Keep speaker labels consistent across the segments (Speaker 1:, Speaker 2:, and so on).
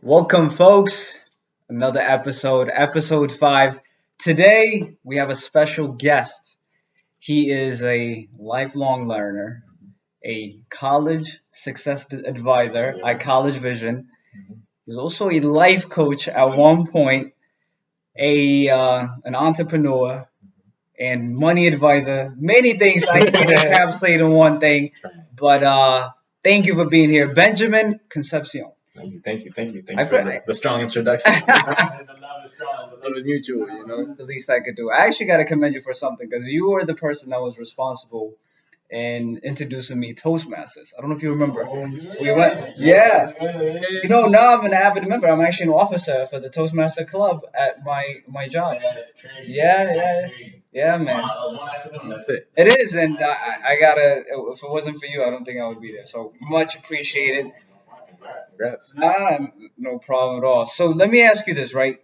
Speaker 1: Welcome, folks. Another episode 5. Today, we have a special guest. He is a lifelong learner, a college success advisor at College Vision. He's also a life coach at one point, an entrepreneur, and money advisor. Many things I can encapsulate in one thing. But thank you for being here, Benjamin Concepcion.
Speaker 2: Thank you for the strong introduction. Love is mutual, you know.
Speaker 1: That's the least I could do. I actually got to commend you for something because you were the person that was responsible in introducing me Toastmasters. I don't know if you remember. We went, yeah. Now I'm an avid member. I'm actually an officer for the Toastmaster Club at my job. Yeah, man.
Speaker 2: That's it.
Speaker 1: It is, and I gotta. If it wasn't for you, I don't think I would be there. So much appreciated.
Speaker 2: Congrats.
Speaker 1: No problem at all. So let me ask you this, right?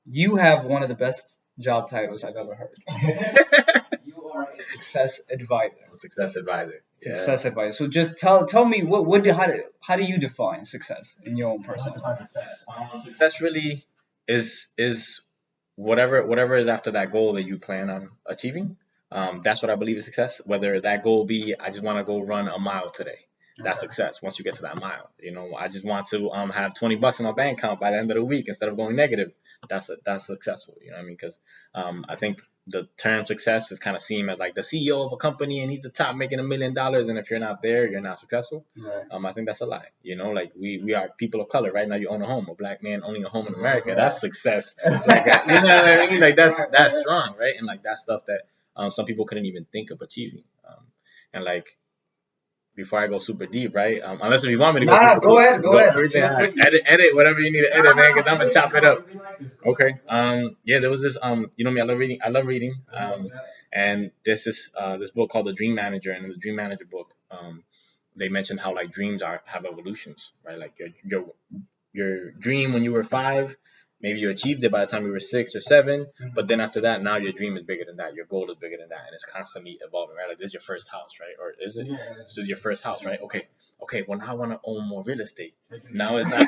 Speaker 1: You have one of the best job titles I've ever heard. You are a success advisor.
Speaker 2: Success advisor. Yeah.
Speaker 1: Success advisor. So just tell me how do you define success in your own personal life?
Speaker 2: Success really is whatever is after that goal that you plan on achieving. That's what I believe is success. Whether that goal be I just want to go run a mile today. That's success once you get to that mile. I just want to have $20 in my bank account by the end of the week instead of going negative. That's successful. You know what I mean? Because I think the term success is kind of seen as like the CEO of a company and he's the top making $1 million. And if you're not there, you're not successful.
Speaker 1: Right.
Speaker 2: I think that's a lie. Like we are people of color. Right now, you own a home. A black man owning a home in America. That's success. Like you know what I mean? Like that's strong, right? And like that's stuff that some people couldn't even think of achieving. And like before I go super deep, right? Unless if you want me to go super
Speaker 1: Go
Speaker 2: deep.
Speaker 1: ahead. Go ahead.
Speaker 2: Edit whatever you need to edit, man, because I'm gonna chop it up. Okay. Yeah, there was this. You know me, I love reading. And this book called The Dream Manager, and in the Dream Manager book, they mentioned how like dreams have evolutions, right? Like your dream when you were 5. Maybe you achieved it by the time you were 6 or 7, but then after that, now your dream is bigger than that. Your goal is bigger than that, and it's constantly evolving, right? Like this is your first house, right? Or is it? This is your first house, right? Okay. Well, now I want to own more real estate. Now it's not.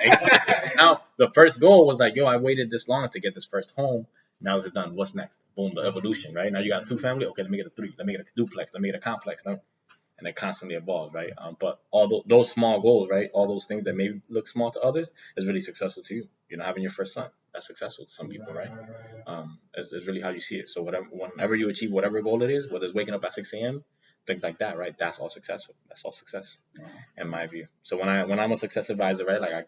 Speaker 2: Now the first goal was like, yo, I waited this long to get this first home. Now it's done. What's next? Boom, the evolution, right? Now you got a 2-family. Okay, let me get a 3. Let me get a duplex. Let me get a complex. And it constantly evolves, right? But all those small goals, right? All those things that may look small to others is really successful to you. Having your first son, that's successful to some people, right? Is really how you see it. So whenever you achieve whatever goal it is, whether it's waking up at 6 a.m., things like that, right? That's all successful. That's all success, in my view. So when I'm a success advisor, right? Like I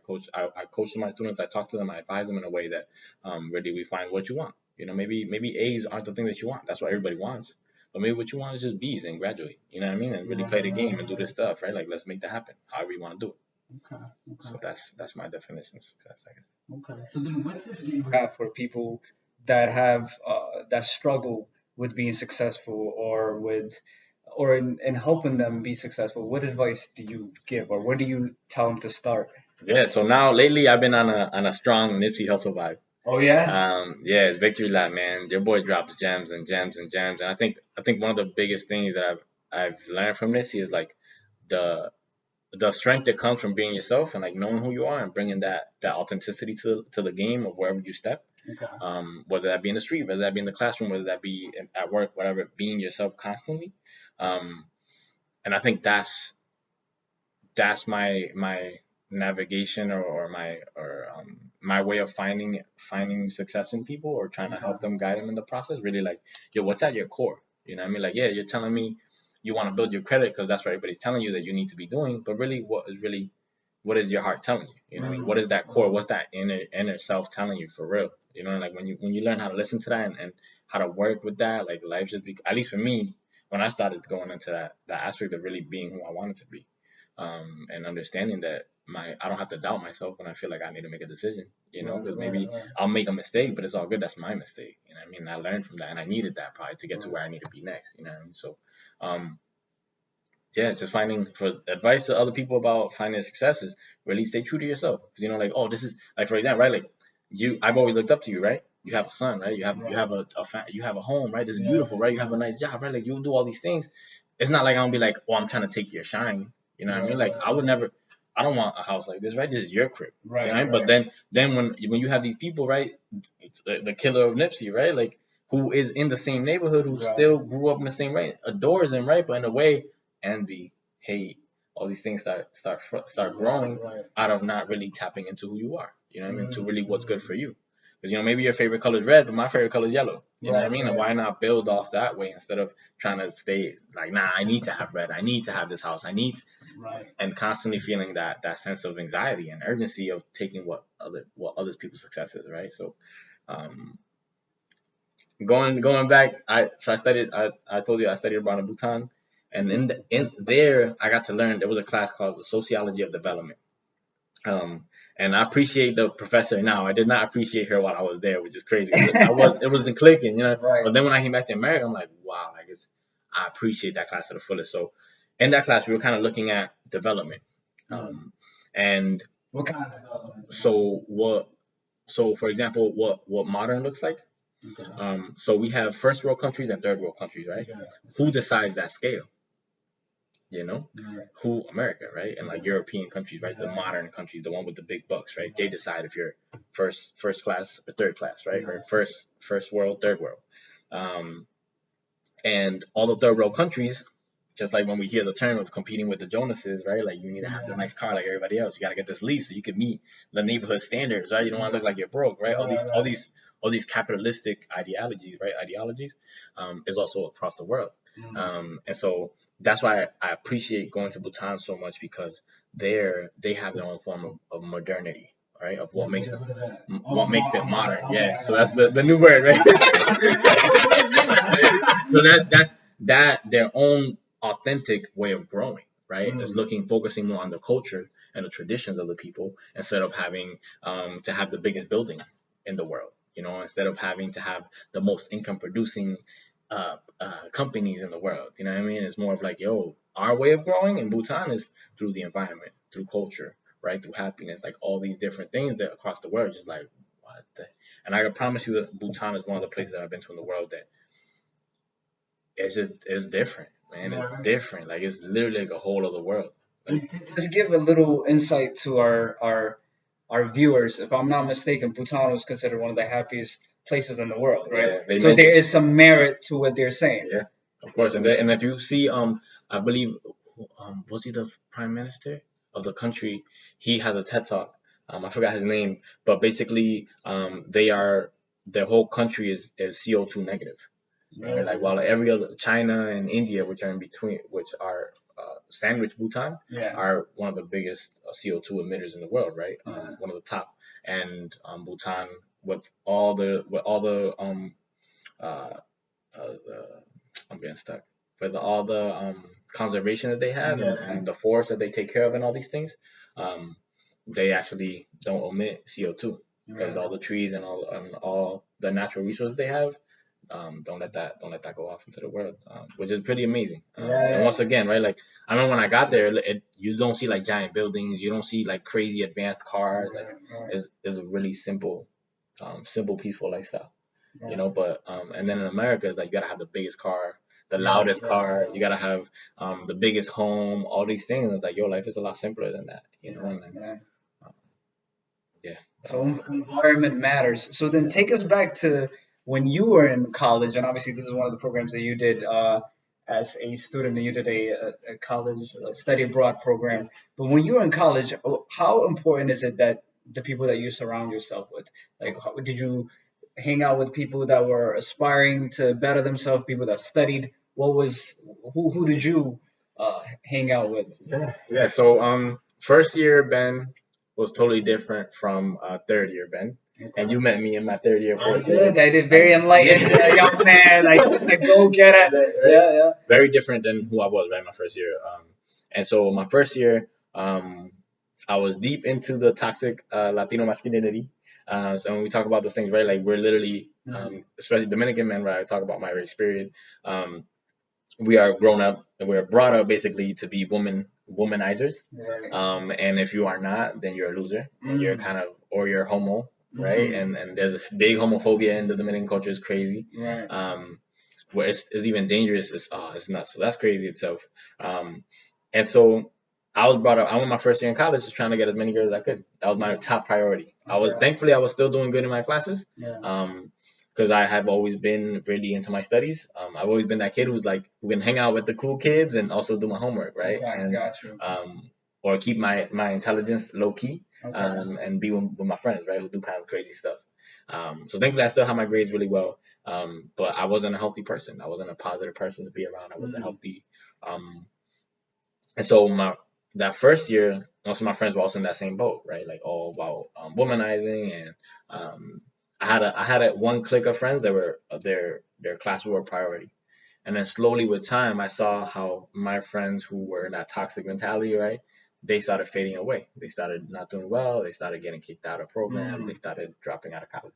Speaker 2: coach my students, I talk to them, I advise them in a way that really we find what you want. Maybe A's aren't the thing that you want. That's what everybody wants. But maybe what you want is just B's and graduate. You know what I mean? And really play the game and do this stuff, right? Like let's make that happen. However you want to do it.
Speaker 1: Okay.
Speaker 2: So that's my definition of success, I guess.
Speaker 1: Okay. So then, what's the you have for people that have that struggle with being successful or in helping them be successful? What advice do you give, or where do you tell them to start?
Speaker 2: Yeah. So now lately I've been on a strong Nipsey Hussle vibe.
Speaker 1: Oh yeah.
Speaker 2: Yeah, it's Victory Lap, man. Your boy drops gems and gems and gems, and I think one of the biggest things that I've learned from this is like the the strength that comes from being yourself and like knowing who you are and bringing that authenticity to the game of wherever you step.
Speaker 1: Okay.
Speaker 2: Whether that be in the street, whether that be in the classroom, whether that be at work, whatever, being yourself constantly. Um, and I think that's my navigation or my way of finding success in people or trying to help them, guide them in the process. Really like, yo, what's at your core? You know what I mean? Like, yeah, you're telling me you want to build your credit because that's what everybody's telling you that you need to be doing. But really what is your heart telling you? You know what I mean? What is that core? What's that inner self telling you for real? You know, like when you learn how to listen to that and how to work with that, like life just at least for me, when I started going into that aspect of really being who I wanted to be, and understanding that I don't have to doubt myself when I feel like I need to make a decision, because maybe I'll make a mistake, but it's all good. That's my mistake. You know what I mean? I learned from that and I needed that probably to get to where I need to be next. You know what I mean? So, um, yeah, just finding for advice to other people about finding success is really stay true to yourself. Because like, oh, this is like for example, right? Like I've always looked up to you, right? You have a son, right? You have you have a home, right? This is beautiful, right? You have a nice job, right? Like you do all these things. It's not like I'm gonna be like, oh, I'm trying to take your shine. You know what I mean? Like I would never. I don't want a house like this, right? This is your crib,
Speaker 1: Right.
Speaker 2: right? But then when you have these people, right? It's the killer of Nipsey, right? Like who is in the same neighborhood, who still grew up in the same way, adores him, right? But in a way, envy, hate, all these things start growing out of not really tapping into who you are. You know what I mean? To really what's good for you. Because maybe your favorite color is red, but my favorite color is yellow. You know what I mean? And why not build off that way instead of trying to stay like, nah, I need to have red. I need to have this house. I need to, and constantly feeling that sense of anxiety and urgency of taking what other people's success is, right? So, um, going back, I studied. I told you I studied abroad in Bhutan, and in there I got to learn. There was a class called the Sociology of Development. And I appreciate the professor now. I did not appreciate her while I was there, which is crazy. It wasn't clicking,
Speaker 1: Right.
Speaker 2: But then when I came back to America, I'm like, wow, I appreciate that class to the fullest. So in that class, we were kind of looking at development, and
Speaker 1: What kind of development?
Speaker 2: so for example, what modern looks like.
Speaker 1: Okay.
Speaker 2: So we have first world countries and third world countries, right?
Speaker 1: Okay.
Speaker 2: Who decides that scale?
Speaker 1: Right.
Speaker 2: Who? America, right? And like European countries, right? The modern countries, the one with the big bucks, right? They decide if you're first class or third class, right? Or first world, third world. And all the third world countries, just like when we hear the term of competing with the Jonases, right? Like you need to have the nice car like everybody else. You got to get this lease so you can meet the neighborhood standards, right? You don't want to look like you're broke, right? All these capitalistic ideologies, right? Ideologies, is also across the world. And so that's why I appreciate going to Bhutan so much, because they have their own form of modernity, right? Of what makes it modern. Yeah. So that's the new word, right? So that's their own authentic way of growing, right? Is focusing more on the culture and the traditions of the people instead of having to have the biggest building in the world. Instead of having to have the most income producing companies in the world. You know what I mean? It's more of like, our way of growing in Bhutan is through the environment, through culture, right? Through happiness, like all these different things that across the world, just like, what the? And I can promise you that Bhutan is one of the places that I've been to in the world that it's different, man. It's different. Like it's literally like a whole other world. Like,
Speaker 1: just give a little insight to our viewers. If I'm not mistaken, Bhutan was considered one of the happiest places in the world, right?
Speaker 2: Yeah,
Speaker 1: so there is some merit to what they're saying.
Speaker 2: Yeah, of course. And if you see, I believe, was he the prime minister of the country? He has a TED talk. I forgot his name, but basically, their whole country is CO2 negative. Right? Like while every other China and India, which are in between, which are sandwich Bhutan, are one of the biggest CO2 emitters in the world, right? One of the top. And Bhutan, with all the I'm getting stuck. With all the conservation that they have and the forest that they take care of and all these things, they actually don't emit CO2 because all the trees and all the natural resources they have. Don't let that go off into the world, which is pretty amazing. And once again, right? Like I remember when I got there, you don't see like giant buildings, you don't see like crazy advanced cars. Like it's a really simple, peaceful lifestyle. But and then in America, it's like you gotta have the biggest car, the loudest car, you gotta have the biggest home, all these things. It's like your life is a lot simpler than that, And,
Speaker 1: So environment matters. So then take us back to when you were in college, and obviously this is one of the programs that you did as a student. You did a college study abroad program. But when you were in college, how important is it that the people that you surround yourself with, like, did you hang out with people that were aspiring to better themselves, people that studied? Who did you hang out with?
Speaker 2: Yeah. So first year Ben was totally different from third year Ben. And you met me in my third year, fourth year.
Speaker 1: I did. Very enlightened young man, like just a go-getter. Yeah.
Speaker 2: Very different than who I was, right? My first year. And so my first year, I was deep into the toxic Latino masculinity. So when we talk about those things, right? Like we're literally, especially Dominican men, right? I talk about my race, period. We are grown up and we're brought up basically to be womanizers. And if you are not, then you're a loser. And you're or you're homo. Right, and there's big homophobia in the Dominican culture. Is crazy. Where it's even dangerous. It's nuts. So that's crazy itself. And so I was brought up. I went my first year in college just trying to get as many girls as I could. That was my top priority.
Speaker 1: Okay.
Speaker 2: Thankfully I was still doing good in my classes.
Speaker 1: Yeah.
Speaker 2: Because I have always been really into my studies. I've always been that kid who's like who can hang out with the cool kids and also do my homework, right?
Speaker 1: Okay,
Speaker 2: And
Speaker 1: got you.
Speaker 2: or keep my intelligence low key,
Speaker 1: Okay.
Speaker 2: and be with my friends, right, who do kind of crazy stuff. So thankfully I still have my grades really well. But I wasn't a healthy person. I wasn't a positive person to be around. I wasn't healthy. Um, and so that first year, most of my friends were also in that same boat, right? Like all about womanizing, and um, I had a one clique of friends that were their classes were a priority. And then slowly with time, I saw how my friends who were in that toxic mentality, right? They started fading away. They started not doing well. They started getting kicked out of programs. They started dropping out of college.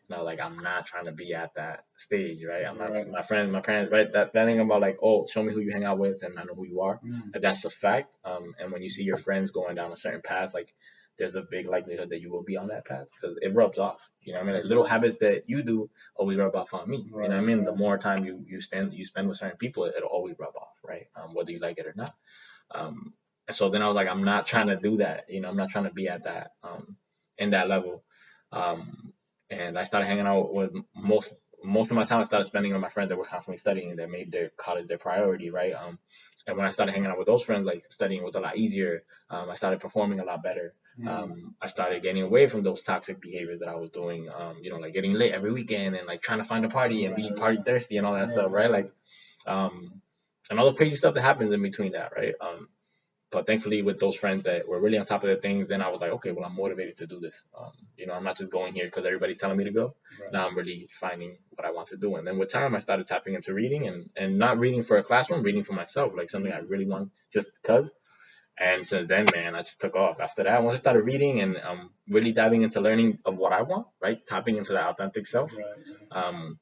Speaker 2: And I was like, I'm not trying to be at that stage, right? I'm not
Speaker 1: Right.
Speaker 2: my friends, my parents, right? That thing about like, oh, show me who you hang out with and I know who you are. That's a fact. And when you see your friends going down a certain path, like there's a big likelihood that you will be on that path because it rubs off. You know what I mean? Like little habits that you do always rub off on me. You know what I mean? The more time you spend with certain people, it'll always rub off, right? Whether you like it or not. Um, and so then I was like, I'm not trying to do that. You know, I'm not trying to be at that in that level. Um, and I started hanging out with most of my time I started spending with my friends that were constantly studying that made their college their priority, right? And when I started hanging out with those friends, like studying was a lot easier. I started performing a lot better. I started getting away from those toxic behaviors that I was doing. Like getting lit every weekend and like trying to find a party and being party thirsty and all that stuff, right? Like, and all the crazy stuff that happens in between that, right? But thankfully, with those friends that were really on top of the things, then I was like, okay, well, I'm motivated to do this. I'm not just going here because everybody's telling me to go.
Speaker 1: Right.
Speaker 2: Now I'm really finding what I want to do. And then with time, I started tapping into reading and not reading for a classroom, reading for myself, like something I really want just because. And since then, man, I just took off. After that, once I started reading and really diving into learning of what I want, right, tapping into that authentic self, um,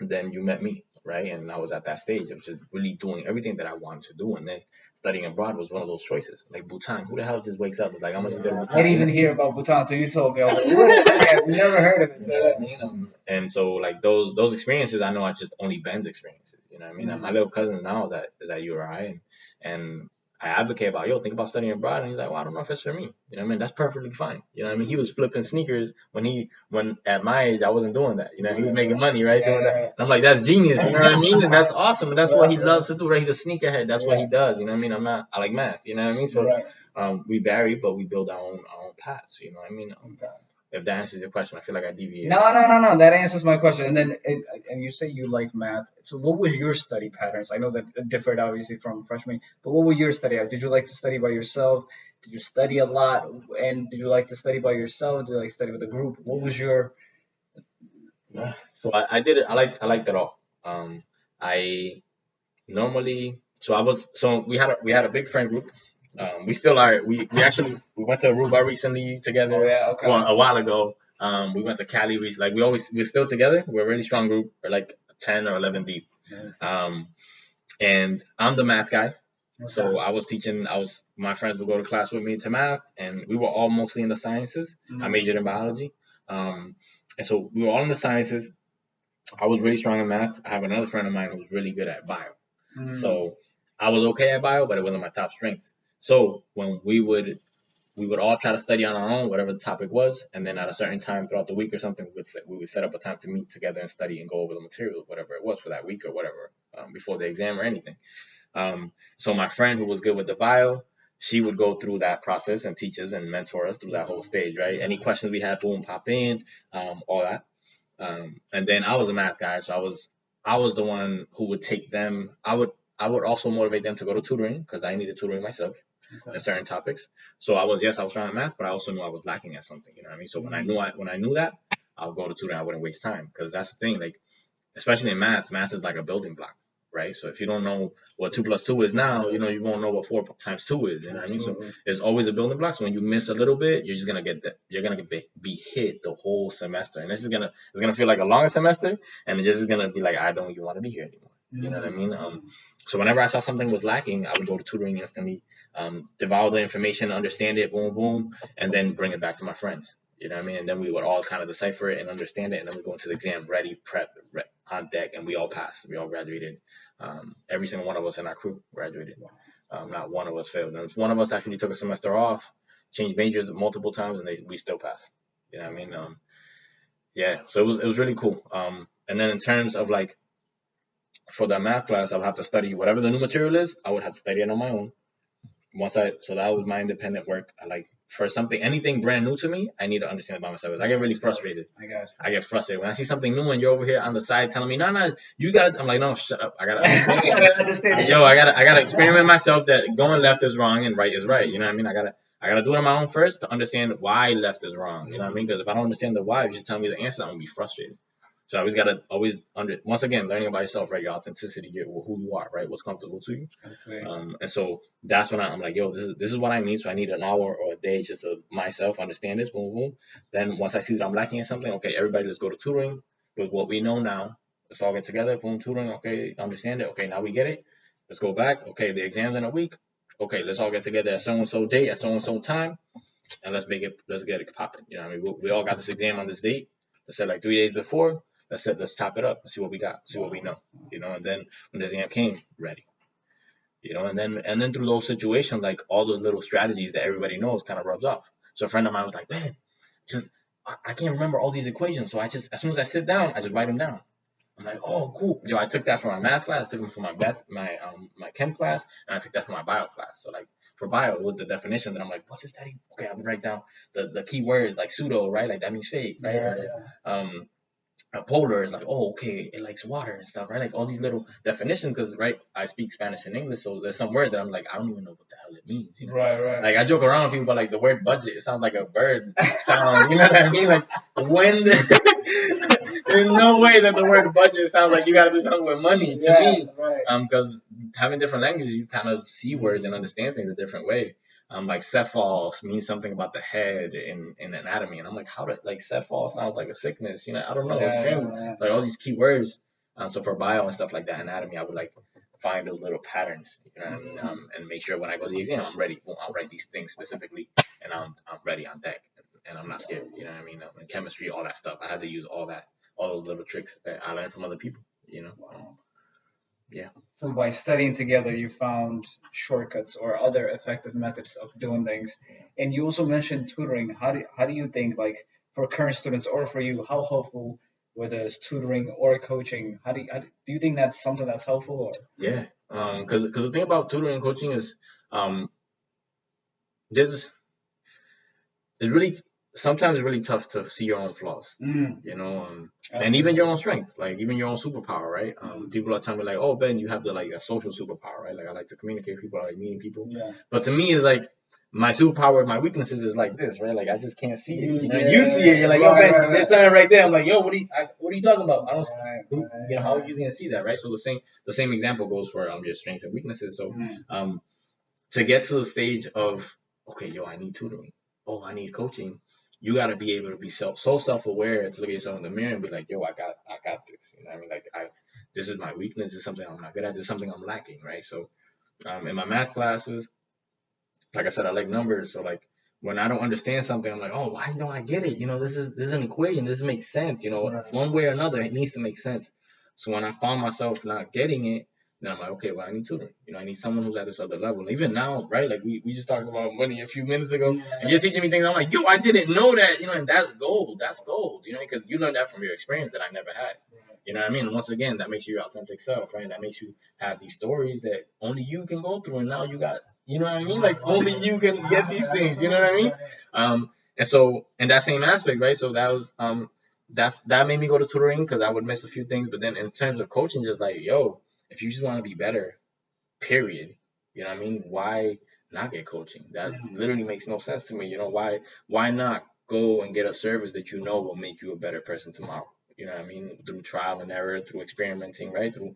Speaker 2: then you met me, right? And I was at that stage of just really doing everything that I wanted to do. And then studying abroad was one of those choices. Like Bhutan, who the hell just wakes up? It's like, I'm gonna just go to Bhutan.
Speaker 1: I didn't even hear about Bhutan, so you told me. I was like, what? We never heard of it.
Speaker 2: You know what I mean? And so like those experiences, I know are just only Ben's experiences. You know what I mean? My little cousin now that is at URI, and I advocate about, yo, think about studying abroad, and he's like, well, I don't know if it's for me. You know what I mean? That's perfectly fine. You know what I mean? He was flipping sneakers when at my age I wasn't doing that. You know, he was making money, right? Doing that. And I'm like, that's genius. You know what I mean? And that's awesome. And that's what he loves to do, right? He's a sneakerhead. That's what he does. You know what I mean? I like math. You know what I mean? So we vary, but we build our own paths. You know what I mean? If that answers your question, I feel like I deviated.
Speaker 1: No. That answers my question. And then, and you say you like math. So, what was your study patterns? I know that it differed obviously from freshman, but what were your study? Did you like to study by yourself? Did you study a lot? And did you like to study by yourself? Did you like to study with a group? What was your?
Speaker 2: So I did it. I liked it all. I normally we had a big friend group. We still are. We went to Aruba recently together.
Speaker 1: Oh, yeah, okay.
Speaker 2: Well, a while ago. We went to Cali recently. Like we're still together. We're a really strong group. We're like 10 or 11 deep. And I'm the math guy. Okay. So my friends would go to class with me to math, and we were all mostly in the sciences. I majored in biology. And so we were all in the sciences. I was really strong in math. I have another friend of mine who's really good at bio. So I was okay at bio, but it wasn't my top strength. So when we would all try to study on our own, whatever the topic was, and then at a certain time throughout the week or something, we would set up a time to meet together and study and go over the material, whatever it was for that week or whatever, before the exam or anything. So my friend who was good with the bio, she would go through that process and teach us and mentor us through that whole stage, right? Any questions we had, boom, pop in, all that. And then I was a math guy, so I was the one who would take them. I would also motivate them to go to tutoring because I needed tutoring myself in certain topics. So I was trying to math, but I also knew I was lacking at something. You know what I mean? So when I knew that, I'll go to tutoring. I wouldn't waste time because that's the thing. Like especially in math is like a building block, right? So if you don't know what 2 plus 2 is now, you won't know what 4 times 2 is. You know what I mean? So it's always a building block. So when you miss a little bit, you're just gonna be hit the whole semester, and it's gonna feel like a longer semester, and it just is gonna be like I don't even want to be here anymore. You know what I mean? So whenever I saw something was lacking, I would go to tutoring instantly, devour the information, understand it, boom, boom, and then bring it back to my friends. You know what I mean? And then we would all kind of decipher it and understand it, and then we go into the exam ready, on deck, and we all passed. We all graduated. Every single one of us in our crew graduated. Not one of us failed. And one of us actually took a semester off, changed majors multiple times, and we still passed. You know what I mean? Yeah. So it was really cool. And then in terms of like for the math class, I would have to study whatever the new material is. I would have to study it on my own. So that was my independent work. I like for anything brand new to me, I need to understand it by myself. I get really frustrated. I get frustrated when I see something new and you're over here on the side telling me, no, you got. I'm like, no, shut up. I gotta understand it. Yo, I gotta experiment myself that going left is wrong and right is right. You know what I mean? I gotta do it on my own first to understand why left is wrong. You know what I mean? Because if I don't understand the why, if you just tell me the answer, I'm gonna be frustrated. So I always once again learning about yourself, right? Your authenticity, who you are, right? What's comfortable to you. And so that's when I'm like, yo, this is what I need. So I need an hour or a day just to myself understand this, boom, boom. Then once I see that I'm lacking in something, okay, everybody, let's go to tutoring with what we know now. Let's all get together, boom, tutoring. Okay, understand it. Okay, now we get it. Let's go back. Okay, the exam's in a week. Okay, let's all get together at so and so date at so and so time, and let's get it popping. You know, what I mean, we all got this exam on this date. Let's say like 3 days before. Let's chop it up and see what we got, see what we know, you know. And then when the exam came, ready, you know. And then through those situations, like all the little strategies that everybody knows kind of rubs off. So a friend of mine was like, man, just I can't remember all these equations, so I just as soon as I sit down, I just write them down. I'm like, oh, cool. Yo, I took that for my math class, I took them for my chem class, and I took that for my bio class. So like for bio, it was the definition that I'm like, what is that? Okay, I would write down the key words like pseudo, right? Like that means fake, right? Yeah. A polar is like, oh, okay, it likes water and stuff, right? Like all these little definitions, because right, I speak Spanish and English, so there's some words that I'm like, I don't even know what the hell it means, you know?
Speaker 1: Right.
Speaker 2: Like I joke around with people, but like the word budget, it sounds like a bird sound, you know what I mean? Like there's no way that the word budget sounds like you got to do something with money to me, right? Because having different languages, you kind of see words and understand things a different way. Like Cephals means something about the head in anatomy, and I'm like, how did like Cephal sounds like a sickness? You know, I don't know. Like all these key words. So for bio and stuff like that, anatomy, I would like find those little patterns, you know what I mean, and make sure when I go to the exam, I'm ready. I'll write these things specifically, and I'm ready on deck, and I'm not scared. You know what I mean? In chemistry, all that stuff, I had to use all those little tricks that I learned from other people. You know. Yeah.
Speaker 1: So by studying together, you found shortcuts or other effective methods of doing things. And you also mentioned tutoring. How do you think, like for current students or for you, how helpful whether it's tutoring or coaching? Do you think that's something that's helpful? Or?
Speaker 2: Yeah. Because the thing about tutoring and coaching is it's really sometimes it's really tough to see your own flaws, you know, and even your own strengths, like even your own superpower, right? People are telling me like, oh, Ben, you have a social superpower, right? Like I like to communicate with people, I like meeting people. Yeah. But to me, it's like my superpower, my weaknesses is like this, right? Like I just can't see it. You know, you see it, you're like, yo, Ben, there's something right there. I'm like, yo, what are you talking about? I don't, you know, how are you gonna see that, right? So the same example goes for your strengths and weaknesses. So to get to the stage of okay, yo, I need tutoring. Oh, I need coaching. You got to be able to be so self-aware to look at yourself in the mirror and be like, yo, I got this. You know what I mean? Like, this is my weakness. This is something I'm not good at. This is something I'm lacking, right? So, in my math classes, like I said, I like numbers. So, like, when I don't understand something, I'm like, oh, why don't I get it? You know, this is an equation. This makes sense. You know, one way or another, it needs to make sense. So when I found myself not getting it, then I'm like, okay, well, I need tutoring. You know, I need someone who's at this other level. Even now, right? Like we just talked about money a few minutes ago, and you're teaching me things. I'm like, yo, I didn't know that. You know, and that's gold. That's gold. You know, because you learned that from your experience that I never had. You know what I mean? And once again, that makes you your authentic self, right? That makes you have these stories that only you can go through, and now you got, you know what I mean? Like only you can get these things. You know what I mean? And so in that same aspect, right? So that was that made me go to tutoring because I would miss a few things. But then in terms of coaching, just like, yo, if you just want to be better, period, you know what I mean? Why not get coaching? That literally makes no sense to me. You know, why not go and get a service that you know will make you a better person tomorrow? You know what I mean? Through trial and error, through experimenting, right? Through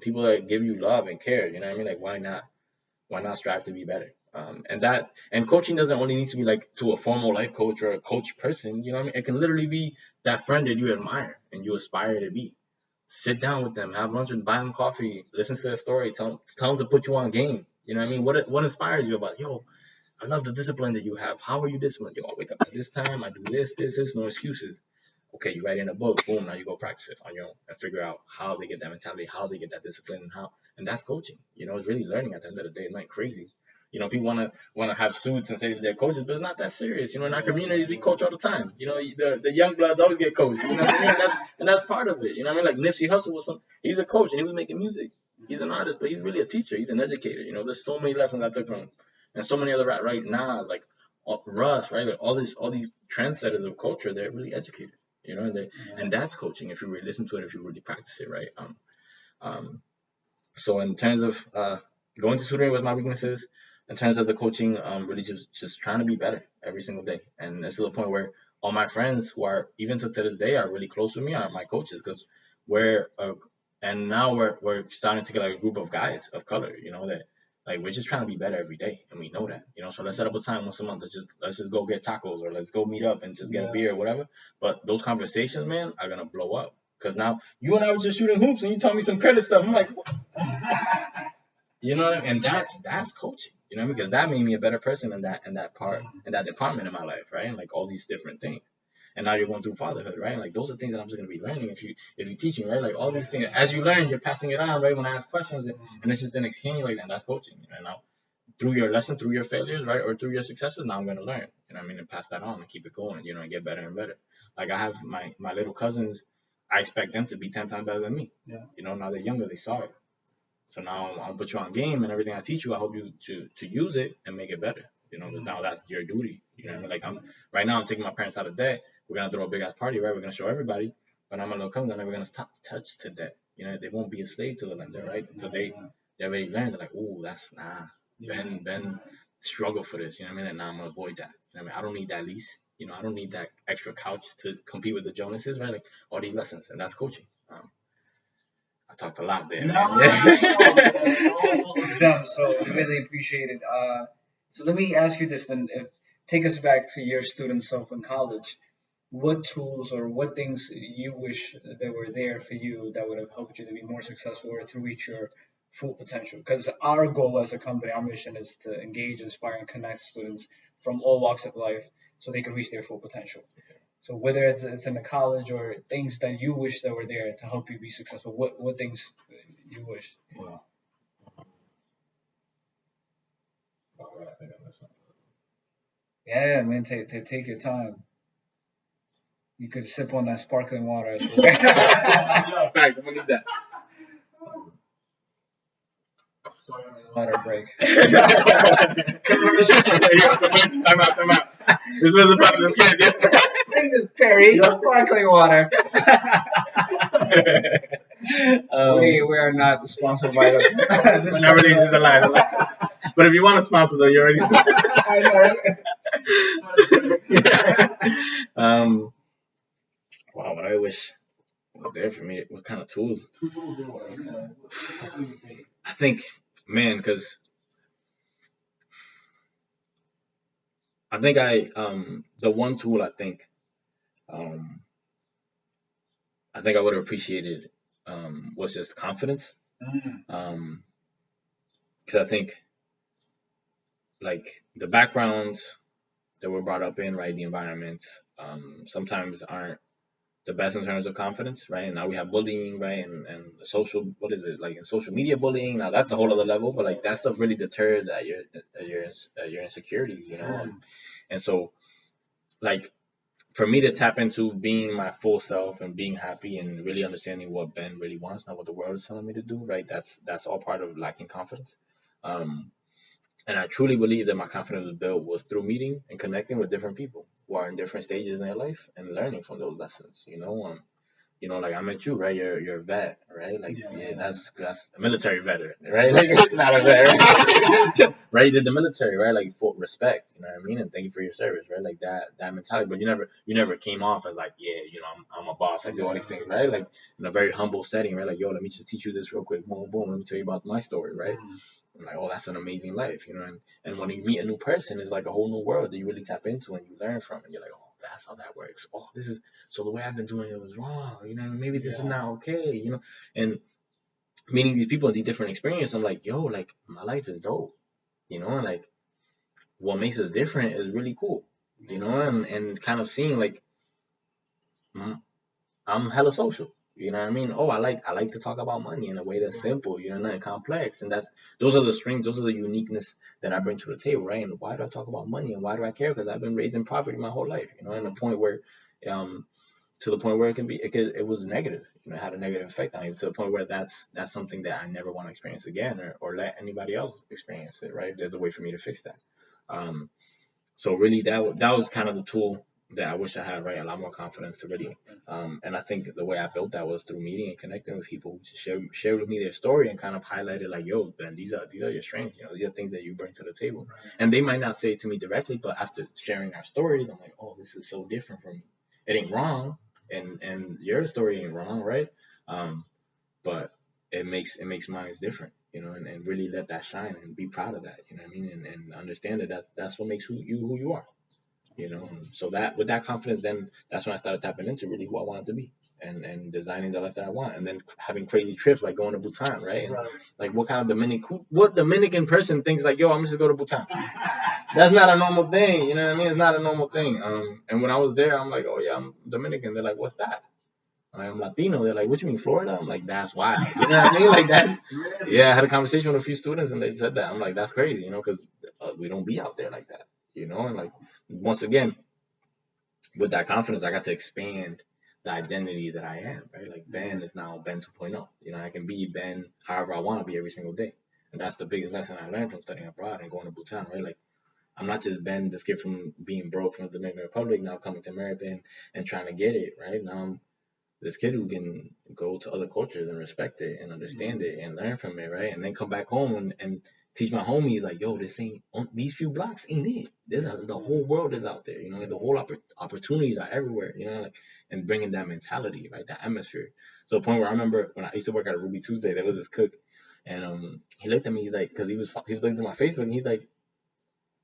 Speaker 2: people that give you love and care. You know what I mean? Like why not? Why not strive to be better? And coaching doesn't only need to be like to a formal life coach or a coach person. You know what I mean? It can literally be that friend that you admire and you aspire to be. Sit down with them, have lunch, and buy them coffee, listen to their story, tell them to put you on game. You know what I mean? What inspires you about, yo, I love the discipline that you have. How are you disciplined? Yo, I wake up at this time, I do this, no excuses. Okay, you write in a book, boom, now you go practice it on your own and figure out how they get that mentality, how they get that discipline, and that's coaching. It's really learning at the end of the day. It's not crazy. People wanna have suits and say that they're coaches, but it's not that serious. In our communities, we coach all the time. The young bloods always get coached. You know what I mean? And that's part of it. Like Nipsey Hussle he's a coach and he was making music. He's an artist, but he's really a teacher. He's an educator. There's so many lessons I took from him, and so many other right now. It's like Russ, right? Like all these trendsetters of culture, they're really educated. And that's coaching if you really listen to it, if you really practice it, right? So in terms of going to tutoring with my weaknesses, in terms of the coaching, really just trying to be better every single day. And it's to the point where all my friends who are even to this day are really close with me are my coaches, because and now we're starting to get like a group of guys of color, that like we're just trying to be better every day, and we know that, So let's set up a time once a month. Let's just go get tacos, or let's go meet up and just get a beer or whatever. But those conversations, man, are gonna blow up, because now you and I were just shooting hoops, and you taught me some credit stuff. I'm like, what? And that's coaching, because that made me a better person in that department in my life, right? And like all these different things. And now you're going through fatherhood, right? And like those are things that I'm just gonna be learning if you're teaching, right? Like all these things, as you learn, you're passing it on, right? When I ask questions, and it's just an exchange like that. That's coaching. And now through your lesson, through your failures, right, or through your successes, now I'm gonna learn. And pass that on and keep it going, and get better and better. Like I have my little cousins, I expect them to be 10 times better than me. Yeah. Now they're younger, they saw it. So now I'll put you on game, and everything I teach you, I hope you to use it and make it better. Because now that's your duty. Like right now I'm taking my parents out of debt. We're gonna throw a big ass party, right? We're gonna show everybody. But I'm a little cousin, they're never gonna touch to debt. They won't be a slave to the lender, right? Because they already learned. They're like, ooh, that's nah. Ben struggle for this. And now I'm gonna avoid that. I don't need that lease. I don't need that extra couch to compete with the Jonases, right? Like all these lessons, and that's coaching. I talked a lot there.
Speaker 1: No, so I really appreciate it. So let me ask you this then. Take us back to your student self in college. What tools or what things you wish that were there for you that would have helped you to be more successful or to reach your full potential? Because our goal as a company, our mission is to engage, inspire, and connect students from all walks of life so they can reach their full potential. So whether it's in the college or things that you wish that were there to help you be successful, what things you wish?
Speaker 2: Wow.
Speaker 1: Yeah, man, take your time. You could sip on that sparkling water.
Speaker 2: Fact, I'm gonna need that.
Speaker 1: Water break.
Speaker 2: Time out. This was about this kid.
Speaker 1: Drink this Perry sparkling water. We are not sponsored by the.
Speaker 2: It's a lie. But if you want to sponsor, though, you already. Wow, what I wish was there for me. What kind of tools? I think, man, because I think the one tool I think I would have appreciated was just confidence. Because I think like the backgrounds that we're brought up in, right, the environment, sometimes aren't the best in terms of confidence, right? And now we have bullying, right, and social, what is it, like in social media bullying? Now that's a whole other level, but like that stuff really deters at your insecurities, and so like for me to tap into being my full self and being happy and really understanding what Ben really wants, not what the world is telling me to do, right? That's all part of lacking confidence. And I truly believe that my confidence was built was through meeting and connecting with different people who are in different stages in their life and learning from those lessons. Like I met you, right? You're a vet, right? Like that's a military veteran, right? Like not a vet, right? Right? You did the military, right? Like for respect, you know what I mean? And thank you for your service, right? Like that mentality. But you never came off as like, I'm a boss. I do all these things, right? Like in a very humble setting, right? Like, yo, let me just teach you this real quick. Boom, boom. Let me tell you about my story, right? I'm like, oh, that's an amazing life, And when you meet a new person, it's like a whole new world that you really tap into and you learn from. And you're like, oh, that's how that works. Oh, this is so the way I've been doing it was wrong. Maybe this is not okay. And meeting these people and these different experiences, I'm like, yo, like my life is dope. And like what makes us different is really cool. And kind of seeing like I'm hella social. You know what I mean? Oh, I like to talk about money in a way that's simple, not complex. And those are the strengths, those are the uniqueness that I bring to the table, right? And why do I talk about money and why do I care? Because I've been raised in poverty my whole life, and um to the point where it was negative, it had a negative effect on you to the point where that's something that I never want to experience again, or let anybody else experience it, right? There's a way for me to fix that. Um, so really, that was kind of the tool that I wish I had, right? A lot more confidence to really, and I think the way I built that was through meeting and connecting with people who just shared with me their story and kind of highlighted like, yo, Ben, these are your strengths, these are things that you bring to the table, and they might not say it to me directly, but after sharing our stories, I'm like, oh, this is so different from me. It ain't wrong, and your story ain't wrong, right? Um, but it makes mine different, and really let that shine and be proud of that, what I mean, and understand that that's what makes who you are, so that with that confidence, then that's when I started tapping into really who I wanted to be, and designing the life that I want, and then having crazy trips like going to Bhutan, right? And like what Dominican person thinks like, yo, I'm just gonna go to Bhutan? That's not a normal thing, you know what I mean? It's not a normal thing. And when I was there, I'm like, oh yeah, I'm Dominican. They're like, what's that? I'm Latino. They're like, what you mean, Florida? I'm like, that's why. You know what I mean? Like that's yeah. I had a conversation with a few students and they said that. I'm like, that's crazy, because we don't be out there like that, and like once again, with that confidence, I got to expand the identity that I am, right? Like Ben is now Ben 2.0. I can be Ben however I want to be every single day, and that's the biggest lesson I learned from studying abroad and going to Bhutan, right? Like I'm not just Ben, this kid from being broke from the Dominican Republic, now coming to America and trying to get it, right? Now I'm this kid who can go to other cultures and respect it and understand it and learn from it, right? And then come back home and teach my homies like, yo, this ain't these few blocks ain't it. The whole world is out there, the whole opportunities are everywhere, like, and bringing that mentality, right, that atmosphere. So the point where I remember when I used to work at a Ruby Tuesday, there was this cook, and he looked at me, he's like, because he was looking at my Facebook, and he's like,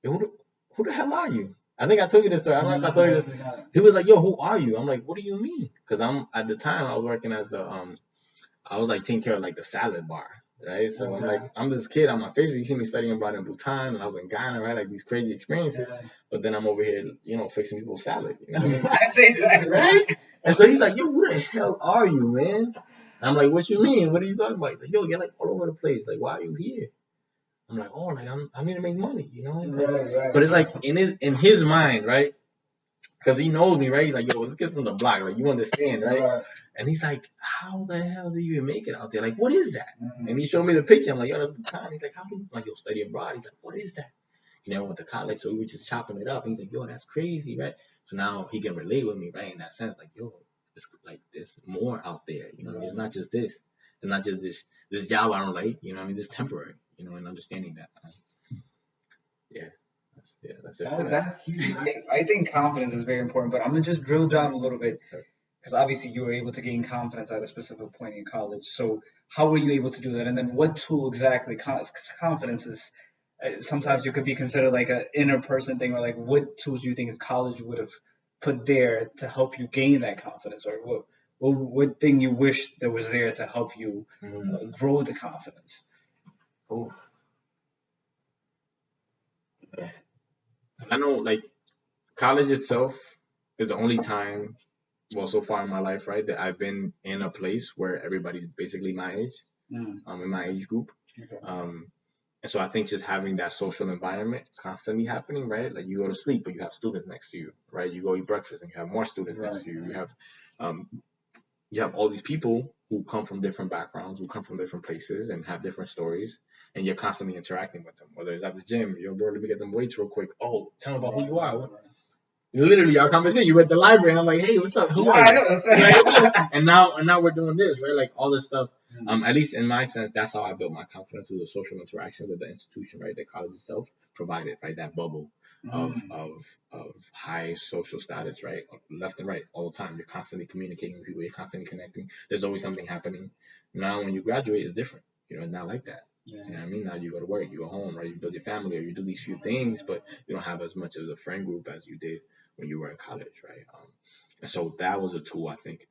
Speaker 2: yo, who the hell are you? I think I told you this story. I don't know if I told you this. He was like, yo, who are you? I'm like, what do you mean? Because at the time I was working as I was like taking care of like the salad bar, right? So I'm like, I'm this kid on my Facebook. You see me studying abroad in Bhutan, and I was in Ghana, right? Like these crazy experiences. But then I'm over here, fixing people's salad. You know what I mean?
Speaker 1: That's exactly
Speaker 2: right. And so he's like, yo, who the hell are you, man? And I'm like, what you mean? What are you talking about? He's like, yo, you're like all over the place. Like, why are you here? I'm like, oh, like I need to make money,
Speaker 1: Right.
Speaker 2: But it's like in his mind, right? Because he knows me, right? He's like, yo, let's get from the block, like you understand, right? And he's like, how the hell do you even make it out there? Like, what is that? And he showed me the picture. I'm like, yo, that's Bhutan. He's like, how do you like, yo, study abroad? He's like, what is that? I went to college, so we were just chopping it up. And he's like, yo, that's crazy, right? So now he can relate with me, right? In that sense, like, yo, it's like there's more out there, It's not just this. It's not just this job I don't like, this temporary, and understanding that. Yeah. That's it for that.
Speaker 1: That's huge. I think confidence is very important, but I'm gonna just drill down a little bit because obviously you were able to gain confidence at a specific point in college. So how were you able to do that? And then what tool exactly? Confidence is sometimes you could be considered like an inner person thing, or like what tools do you think college would have put there to help you gain that confidence, or what thing you wish that was there to help you grow the confidence?
Speaker 2: Oh, I know, like college itself is the only time, well, so far in my life, right, that I've been in a place where everybody's basically my age, in my age group.
Speaker 1: Okay.
Speaker 2: And so I think just having that social environment constantly happening, right? Like you go to sleep, but you have students next to you, right? You go eat breakfast and you have more students next to you. You have all these people who come from different backgrounds, who come from different places and have different stories, and you're constantly interacting with them. Whether it's at the gym, yo, bro, let me get them weights real quick. Oh, tell them about who you are. Literally, our conversation. You were at the library, and I'm like, hey, what's up? Who are you? And now we're doing this, right? Like all this stuff. At least in my sense, that's how I built my confidence through the social interaction with the institution, right? The college itself provided, right? That bubble of high social status, right? Left and right all the time. You're constantly communicating with people. You're constantly connecting. There's always something happening. Now, when you graduate, it's different. It's not like that. You know what I mean? Now you go to work, you go home, right? You build your family, or you do these few things, but you don't have as much as a friend group as you did when you were in college, right? And so that was a tool, I think,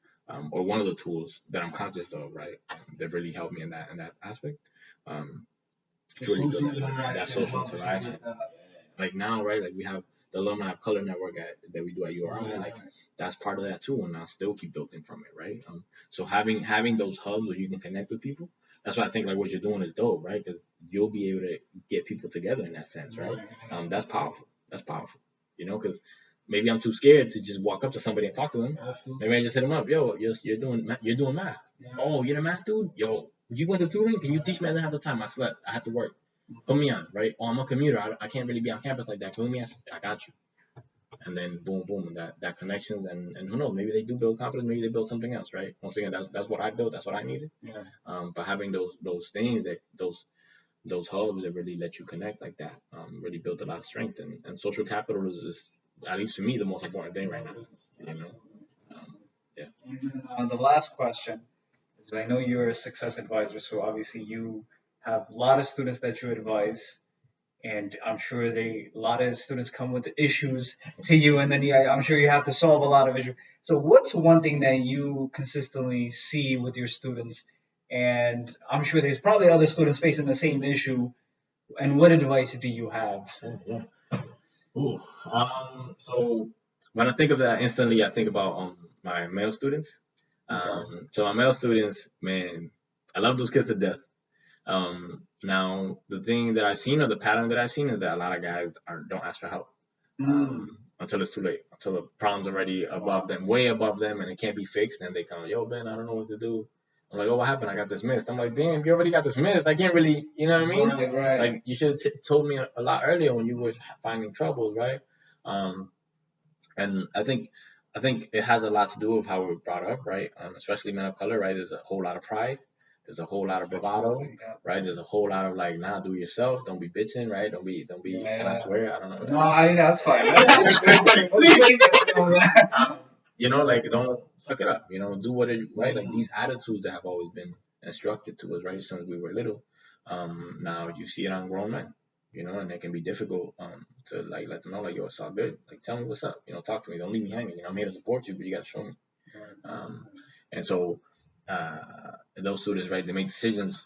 Speaker 2: or one of the tools that I'm conscious of, right? That really helped me in that aspect. To really build that social interaction. Like now, right? Like we have the alumni of color network that we do at URI, like that's part of that too, and I still keep building from it, right? So having those hubs where you can connect with people, that's why I think like what you're doing is dope, right? Because you'll be able to get people together in that sense, right? That's powerful. That's powerful, because maybe I'm too scared to just walk up to somebody and talk to them. Maybe I just hit them up, yo, you're doing math. Oh, you're the math dude? Yo, you went to tutoring? Can you teach me? I didn't have the time. I slept. I had to work. Put me on, right? Oh, I'm a commuter. I can't really be on campus like that. Put me on. I got you. And then boom, boom, that connection, and who knows? Maybe they do build confidence. Maybe they build something else, right? Once again, that's what I built. That's what I needed.
Speaker 1: Yeah.
Speaker 2: But having those things that those hubs that really let you connect like that, really built a lot of strength. And social capital is at least for me the most important thing right now. Yeah.
Speaker 1: And the last question is, I know you're a success advisor, so obviously you have a lot of students that you advise, and I'm sure a lot of students come with issues to you, and then I'm sure you have to solve a lot of issues. So what's one thing that you consistently see with your students? And I'm sure there's probably other students facing the same issue. And what advice do you have?
Speaker 2: Yeah. Ooh. So when I think of that instantly, I think about my male students. So my male students, man, I love those kids to death. Now the thing that I've seen, or the pattern that I've seen, is that a lot of guys don't ask for help until it's too late, until the problem's already above them, way above them, and it can't be fixed. And they come, yo, Ben, I don't know what to do. I'm like, oh, what happened? I got dismissed. I'm like, damn, you already got dismissed. I can't really, you know what I mean?
Speaker 1: Right.
Speaker 2: Like, you should have told me a lot earlier when you were finding troubles, right? And I think it has a lot to do with how we were brought up, right? Especially men of color, right? There's a whole lot of pride. There's a whole lot of bravado, right? There's a whole lot of like, nah, do it yourself. Don't be bitching, right? Don't be.
Speaker 1: Yeah.
Speaker 2: Can I swear? I don't know.
Speaker 1: No, I mean, that's fine.
Speaker 2: Like, don't fuck it up. Do what it right. Like, these attitudes that have always been instructed to us, right, since we were little. Now you see it on grown men, and it can be difficult to like let them know, like, yo, it's all good. Like, tell me what's up. Talk to me. Don't leave me hanging. I'm here to support you, but you gotta show me. And so those students, right, they make decisions.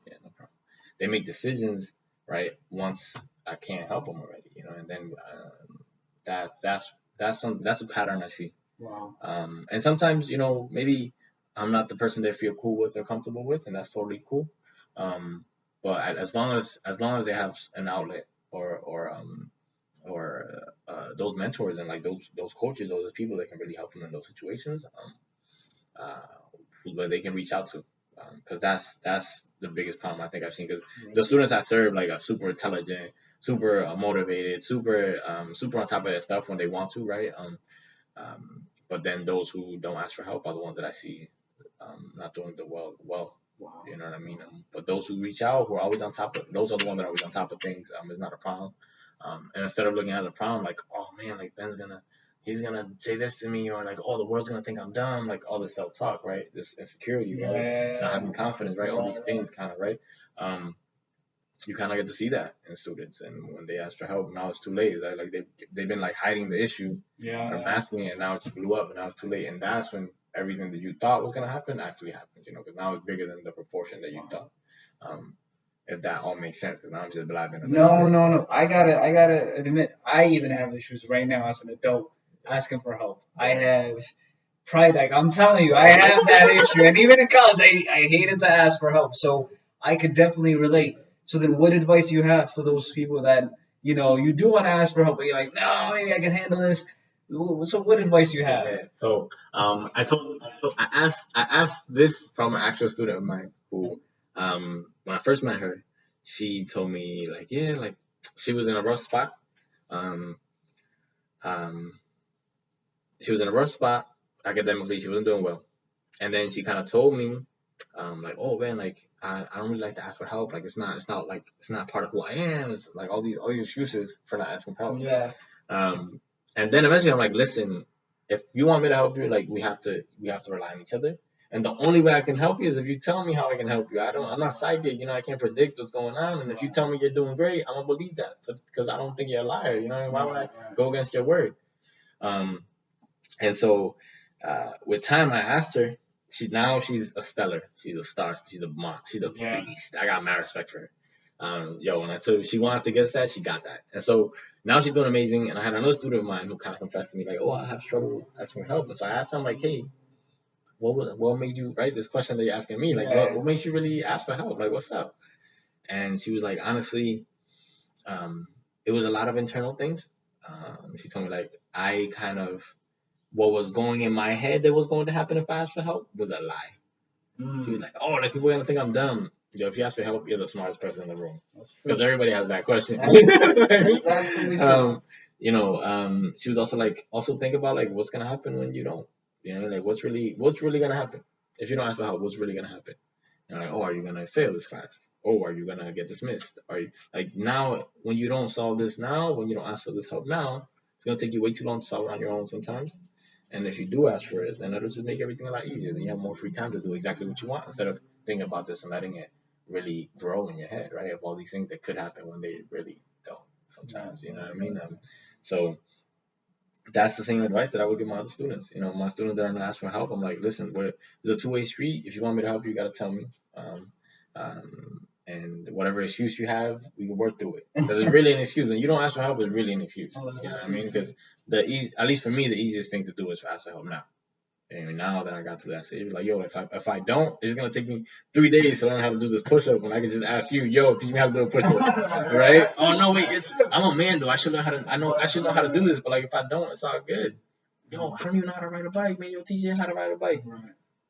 Speaker 2: Yeah, no problem. They make decisions, right, once I can't help them already, and then that's a pattern I see.
Speaker 1: Wow.
Speaker 2: And sometimes, maybe I'm not the person they feel cool with or comfortable with, and that's totally cool. But as long as they have an outlet or those mentors and like those coaches, those people that can really help them in those situations, where they can reach out to, because that's the biggest problem I think I've seen. Because the students I serve, like, are super intelligent, super motivated, super on top of their stuff when they want to, right? But then those who don't ask for help are the ones that I see not doing the well.
Speaker 1: Wow.
Speaker 2: You know what I mean? But those who reach out, who are always on top of, those are the ones that are always on top of things. It's not a problem. And instead of looking at the problem like, oh man, like he's gonna say this to me, or like, oh, the world's gonna think I'm dumb, like all this self-talk, right? This insecurity, right? Not having confidence, right? All these things, kind of, right? You kind of get to see that in students, and when they ask for help, now it's too late. Right? Like they've been like hiding the issue, or masking it, and now it's blew up, and now it's too late. And that's when everything that you thought was gonna happen actually happens, because now it's bigger than the proportion that you thought. If that all makes sense, because now I'm just blabbing.
Speaker 1: No. I gotta admit, I even have issues right now as an adult asking for help. I have pride. Like, I'm telling you, I have that issue, and even in college, I hated to ask for help. So I could definitely relate. So then, what advice do you have for those people that you do want to ask for help, but you're like, no, maybe I can handle this? So what advice do you have?
Speaker 2: Yeah. So I asked this from an actual student of mine who, when I first met her, she told me, like, yeah, like, she was in a rough spot. She was in a rough spot academically. She wasn't doing well, and then she kind of told me, like, oh man, like, I don't really like to ask for help. Like, it's not part of who I am. It's like all these excuses for not asking for help.
Speaker 1: Yeah.
Speaker 2: And then eventually I'm like, listen, if you want me to help you, like, we have to rely on each other. And the only way I can help you is if you tell me how I can help you. I'm not psychic, I can't predict what's going on. And if you tell me you're doing great, I'm gonna believe that, because I don't think you're a liar. Why would I go against your word? And so with time, I asked her. She's a stellar. She's a star. She's a monk. She's a beast. I got mad respect for her. When I told her she wanted to get that, she got that. And so Now she's doing amazing. And I had another student of mine who kind of confessed to me like, oh, I have trouble asking for help. And so I asked him like, hey, what made you write this question that you're asking me? Like, what makes you really ask for help? Like, what's up? And she was like, honestly, it was a lot of internal things. She told me like, what was going in my head that was going to happen if I asked for help was a lie. She was like, oh, like people are gonna think I'm dumb. Yo, if you ask for help, you're the smartest person in the room. Because everybody has that question. She was also like, think about like what's gonna happen when you don't. You know, like what's really gonna happen if you don't ask for help? What's really gonna happen? And like, oh, are you gonna fail this class? Oh, are you gonna get dismissed? Are you like now when you don't solve this now, when you don't ask for this help now, it's gonna take you way too long to solve it on your own sometimes. And if you do ask for it, then it'll just make everything a lot easier. Then you have more free time to do exactly what you want instead of thinking about this and letting it really grow in your head, right? Of all these things that could happen when they really don't sometimes, you know what I mean? So that's the same advice that I would give my other students. You know, my students that are not asking for help, I'm like, listen, there's a two-way street. If you want me to help you, got to tell me. And whatever excuse you have, we can work through it. Because it's really an excuse. When you don't ask for help, it's really an excuse. You know what I mean? Because at least for me, the easiest thing to do is to ask for help now. And now that I got through that stage, like, yo, if I don't, it's gonna take me 3 days to learn how to do this push up when I can just ask you, yo, teach me how to do a push up, right? Oh no, wait, I'm a man though. I should know how to do this, but like if I don't, it's all good. Yo, I don't even know how to ride a bike, man. Yo, teach you how to ride a bike.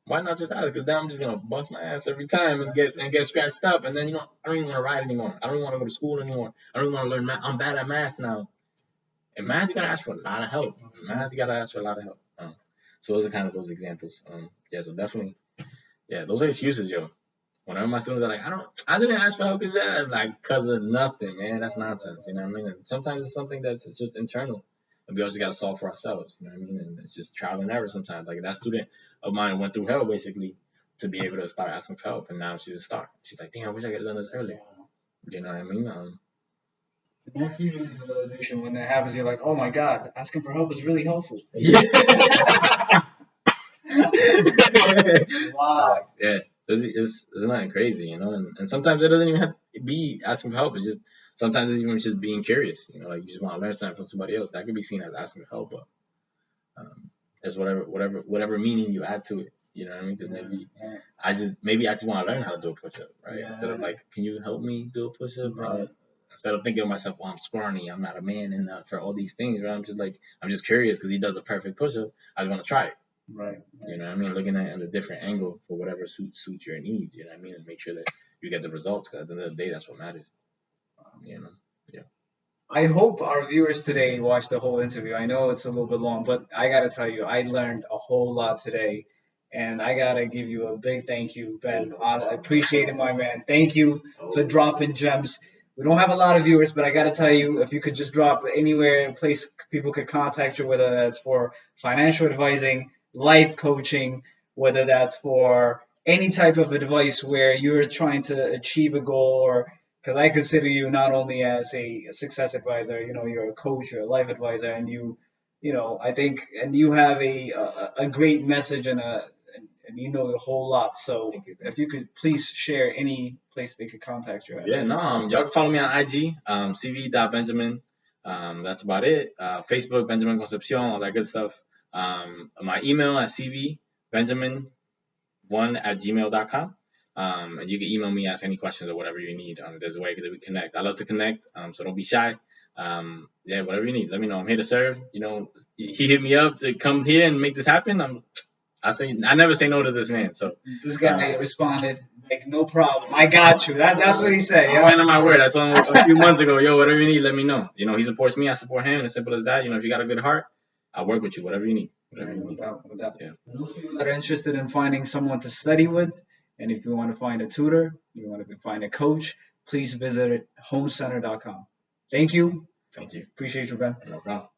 Speaker 2: Why not just ask? Because then I'm just gonna bust my ass every time and get scratched up, and then I don't even want to ride anymore. I don't even want to go to school anymore. I don't even want to learn math. I'm bad at math now. And math, you gotta ask for a lot of help. So those are kind of those examples. So definitely, those are excuses, yo. Whenever my students are like, I didn't ask for help because of nothing, man. That's nonsense. You know what I mean? And sometimes it's something that's just internal. And we always got to solve for ourselves. You know what I mean? And it's just trial and error sometimes. Like that student of mine went through hell basically to be able to start asking for help. And now she's a star. She's like, damn, I wish I could have done this earlier. You know what I mean?
Speaker 1: That's usually the realization when that happens. You're like, oh my God, asking for help is really helpful.
Speaker 2: Yeah.
Speaker 1: Wow.
Speaker 2: Yeah. It's nothing crazy, you know? And sometimes it doesn't even have to be asking for help. It's just sometimes it's even just being curious. You know, like you just want to learn something from somebody else. That could be seen as asking for help, but it's whatever meaning you add to it. You know what I mean? Because maybe I just want to learn how to do a push up, right? Yeah. Instead of like, can you help me do a push up? Right. Instead of thinking of myself, well, I'm scrawny, I'm not a man, and for all these things, right? I'm just curious because he does a perfect push up. I just want to try it.
Speaker 1: Right.
Speaker 2: You know what I mean? Looking at it in a different angle for whatever suits your needs. You know what I mean? And make sure that you get the results. Because at the end of the day, that's what matters. You know? Yeah.
Speaker 1: I hope our viewers today watch the whole interview. I know it's a little bit long, but I gotta tell you, I learned a whole lot today. And I gotta give you a big thank you, Ben. I appreciate it, my man. Thank you for dropping gems. We don't have a lot of viewers, but I gotta tell you, if you could just drop anywhere, a place people could contact you, whether that's for financial advising, life coaching, whether that's for any type of advice where you're trying to achieve a goal, or because I consider you not only as a success advisor, you're a coach, you're a life advisor, and I think, and you have a great message and you know a whole lot. So if you could please share any place they could contact you at.
Speaker 2: Yeah, no, y'all can follow me on IG, cv.benjamin. That's about it. Facebook, Benjamin Concepcion, all that good stuff. My email at cvbenjamin1@gmail.com. And you can email me, ask any questions or whatever you need. There's a way that we connect. I love to connect, so don't be shy. Whatever you need, let me know. I'm here to serve. He hit me up to come here and make this happen. I never say no to this man. So
Speaker 1: this guy responded like, no problem. I got you. That's what he said.
Speaker 2: I'm man of my word. I told him a few months ago, yo, whatever you need, let me know. He supports me, I support him. As simple as that. If you got a good heart, I'll work with you. Whatever you need.
Speaker 1: Without. Yeah. Those people that are interested in finding someone to study with, and if you want to find a tutor, you want to find a coach, please visit homecenter.com. Thank you.
Speaker 2: Thank you.
Speaker 1: Appreciate you, Ben.
Speaker 2: No problem.